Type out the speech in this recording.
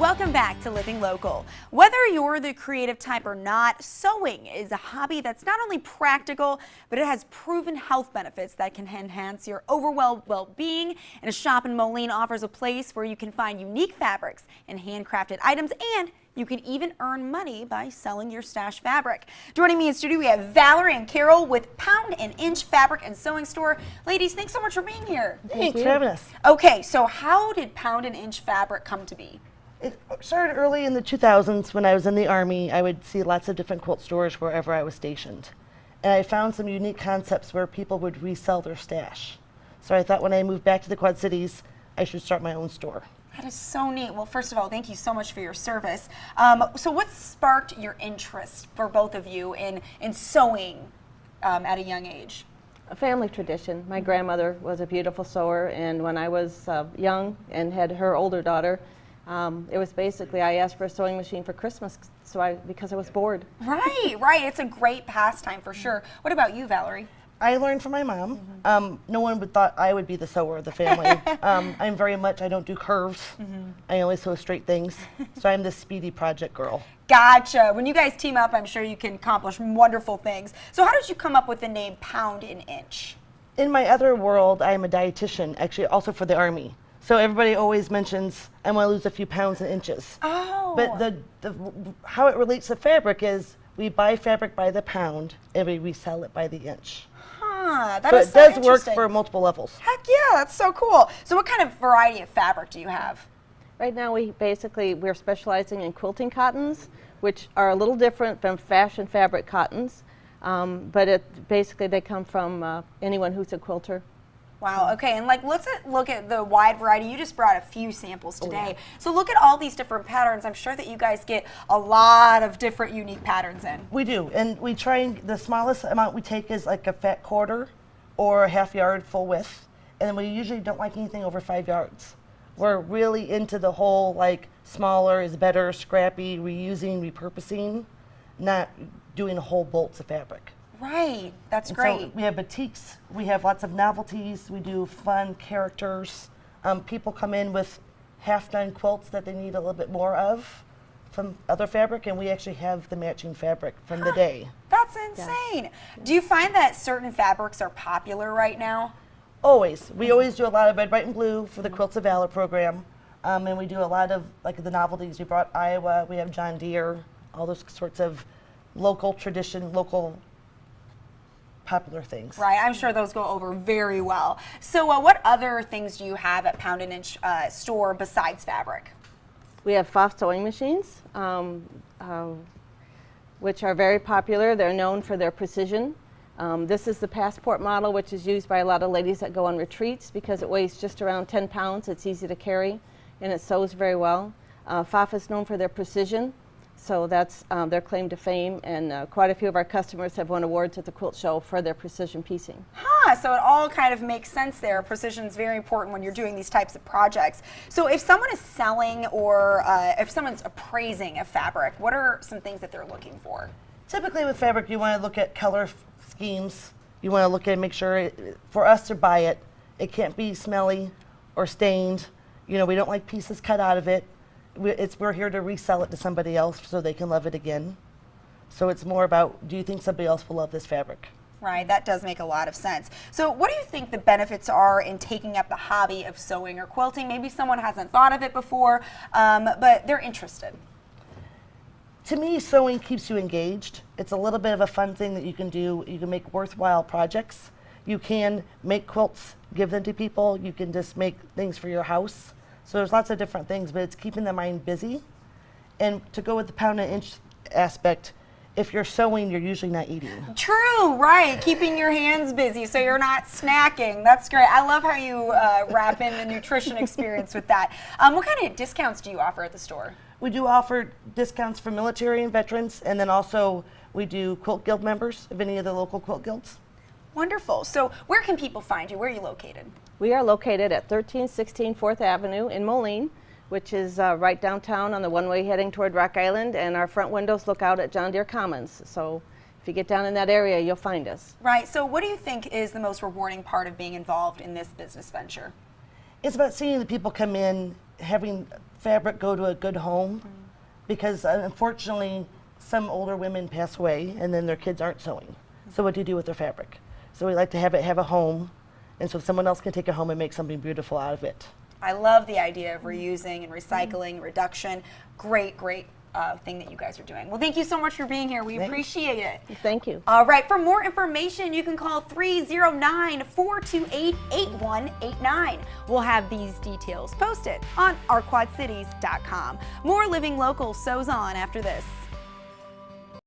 Welcome back to Living Local. Whether you're the creative type or not, sewing is a hobby that's not only practical, but it has proven health benefits that can enhance your overall well-being. And a shop in Moline offers a place where you can find unique fabrics and handcrafted items, and you can even earn money by selling your stash fabric. Joining me in studio, we have Valerie and Carol with Pound and Inch Fabric and Sewing Store. Ladies, thanks so much for being here. Thanks for having us. Okay, so how did Pound and Inch Fabric come to be? It started early in the 2000s when I was in the Army. I would see lots of different quilt stores wherever I was stationed. And I found some unique concepts where people would resell their stash. So I thought when I moved back to the Quad Cities, I should start my own store. That is so neat. Well, first of all, thank you so much for your service. So what sparked your interest for both of you in sewing at a young age? A family tradition. My grandmother was a beautiful sewer, and when I was young and had her older daughter, it was basically I asked for a sewing machine for Christmas because I was bored. Right, right. It's a great pastime for sure. What about you, Valerie? I learned from my mom. No one would thought I would be the sewer of the family. I'm very much, I don't do curves. I only sew straight things. So I'm the speedy project girl. Gotcha. When you guys team up, I'm sure you can accomplish wonderful things. So how did you come up with the name Pound and Inch? In my other world, I am a dietitian, actually also for the Army. So everybody always mentions, I want to lose a few pounds and inches. Oh. But how it relates to fabric is we buy fabric by the pound and we resell it by the inch. Huh, so it does work for multiple levels. Heck yeah, that's so cool. So what kind of variety of fabric do you have? Right now we're specializing in quilting cottons, which are a little different from fashion fabric cottons, but basically they come from anyone who's a quilter. Wow, okay, and let's look at the wide variety. You just brought a few samples today. Oh, yeah. So look at all these different patterns. I'm sure that you guys get a lot of different unique patterns in. We do, and we try, the smallest amount we take is like a fat quarter or a half yard full width, and then we usually don't like anything over 5 yards. We're really into the whole smaller is better, scrappy, reusing, repurposing, not doing whole bolts of fabric. Right, that's great. So we have batiks, we have lots of novelties, we do fun characters. People come in with half-done quilts that they need a little bit more of from other fabric, and we actually have the matching fabric from the day. That's insane. Yeah. Do you find that certain fabrics are popular right now? Always. We always do a lot of red, white, and blue for the Quilts of Valor program, and we do a lot of the novelties. We brought Iowa, we have John Deere, all those sorts of local tradition, local popular things. Right, I'm sure those go over very well. So what other things do you have at Pound and Inch store besides fabric? We have Pfaff sewing machines, which are very popular. They're known for their precision. This is the Passport model, which is used by a lot of ladies that go on retreats because it weighs just around 10 pounds. It's easy to carry, and it sews very well. Pfaff is known for their precision. So that's their claim to fame, and quite a few of our customers have won awards at the quilt show for their precision piecing. Huh, so it all kind of makes sense there. Precision is very important when you're doing these types of projects. So if someone is selling or if someone's appraising a fabric, what are some things that they're looking for? Typically with fabric, you want to look at color schemes. You want to look at make sure, for us to buy it, it can't be smelly or stained. You know, we don't like pieces cut out of it. We're here to resell it to somebody else so they can love it again. So it's more about, do you think somebody else will love this fabric? Right, that does make a lot of sense. So what do you think the benefits are in taking up the hobby of sewing or quilting? Maybe someone hasn't thought of it before, but they're interested. To me, sewing keeps you engaged. It's a little bit of a fun thing that you can do. You can make worthwhile projects. You can make quilts, give them to people. You can just make things for your house. So there's lots of different things, but it's keeping the mind busy. And to go with the pound and inch aspect, if you're sewing, you're usually not eating. True, right. Keeping your hands busy so you're not snacking. That's great. I love how you wrap in the nutrition experience with that. What kind of discounts do you offer at the store? We do offer discounts for military and veterans, and then also we do Quilt Guild members of any of the local quilt guilds. Wonderful. So where can people find you? Where are you located? We are located at 1316 4th Avenue in Moline, which is right downtown on the one-way heading toward Rock Island, and our front windows look out at John Deere Commons. So if you get down in that area, you'll find us. Right. So what do you think is the most rewarding part of being involved in this business venture? It's about seeing the people come in, having fabric go to a good home, because unfortunately some older women pass away and then their kids aren't sewing. So what do you do with their fabric? So we like to have it have a home, and so someone else can take it home and make something beautiful out of it. I love the idea of reusing and recycling, reduction. Great, great thing that you guys are doing. Well, thank you so much for being here. We appreciate it. Thank you. All right, for more information, you can call 309-428-8189. We'll have these details posted on ourquadcities.com. More Living Local sews on after this.